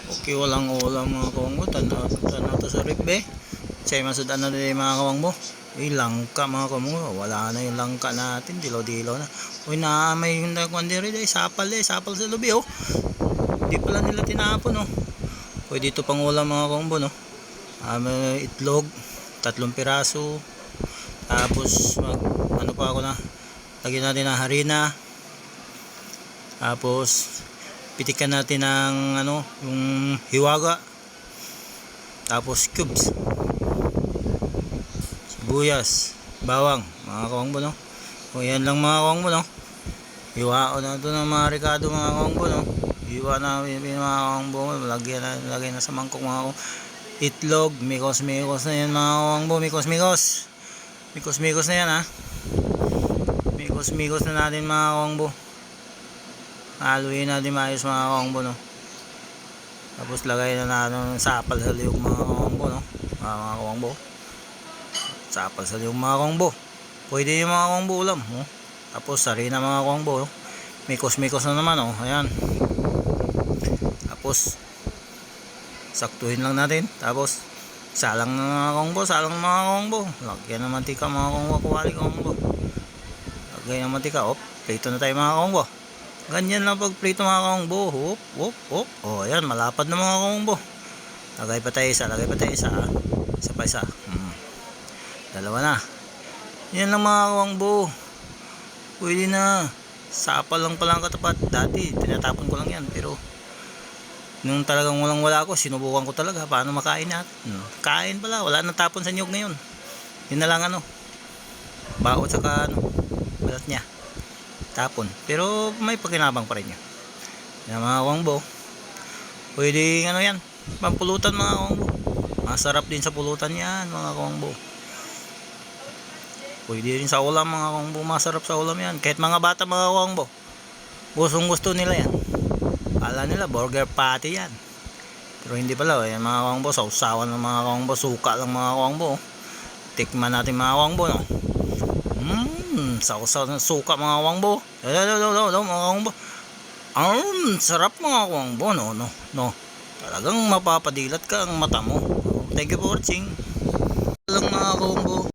Okay, walang ulam mga kawangbo. Tanaw to sa rip be. Say masudan na din mga kawangbo. Langka mga kawangbo. Wala na yung langka natin. Dilaw-dilaw na. Uy, na may yung nakwandiri day. Sapal sa lubi oh. Di pala nila tinapon oh. Pwede dito pang ulam mga kawangbo no. May itlog. 3 piraso. Tapos ano pa ako na. Lagyan natin ng harina. Tapos pitikan natin ng ano, yung hiwaga. Tapos cubes. Sibuyas, bawang, mga kawangbo no. O yan lang mga kawangbo no. Hiwao na ito ng mga ricado mga kawangbo no. Hiwa na mga kawangbo. Lagyan na sa mangkok mga kawangbo. Itlog, mikos na yan mga kawangbo. Mikos na yan ha. Mikos na natin mga kawangbo. Haluin natin maayos mga kawangbo no. Tapos lagay na natin sapal sa liyog mga kawangbo no. Mga kawangbo. Sapal sa liyog mga kawangbo. Pwede yung mga kawangbo ulam no? Tapos sarina mga kawangbo no? Mikos na naman oh. Ayan. Tapos saktuhin lang natin. Tapos salang na mga kawangbo. Lagyan ng mantika mga kawangbo. Kuwali kawangbo. Lagyan ng mantika. Prito na tayo mga kawangbo. Ganyan lang pag prito mga kawangbo. Hop. O ayan, malapad na mga kawangbo. Lagay pa tayo isa. Isa pa isa. Dalawa na. Yan lang mga kawangbo. Pwede na. Sapal lang pala ang katapat. Dati tinatapon ko lang yan. Pero nung talagang walang wala ako, sinubukan ko talaga paano makain natin. Kain pala. Wala nang tapon sa nyug ngayon. Yun na lang ano. Baot saka ano. Balat niya. Tapon. Pero may pakinabang pa rin yun. Yan mga kawangbo. Pwede ano yan. Pampulutan mga kawangbo. Masarap din sa pulutan yan mga kawangbo. Pwede rin sa ulam mga kawangbo. Masarap sa ulam yan. Kahit mga bata mga kawangbo. Gustong gusto nila yan. Kala nila burger patty yan. Pero hindi pala. Yan mga kawangbo. Sausawan ng mga kawangbo. Suka lang mga kawangbo. Tikman natin mga kawangbo no. Sausaw ng suka mga kawangbo. Mga kawangbo. Sarap mga kawangbo no. Talagang mapapadilat ka ang mata mo. Thank you for watching. Lang mga kawangbo.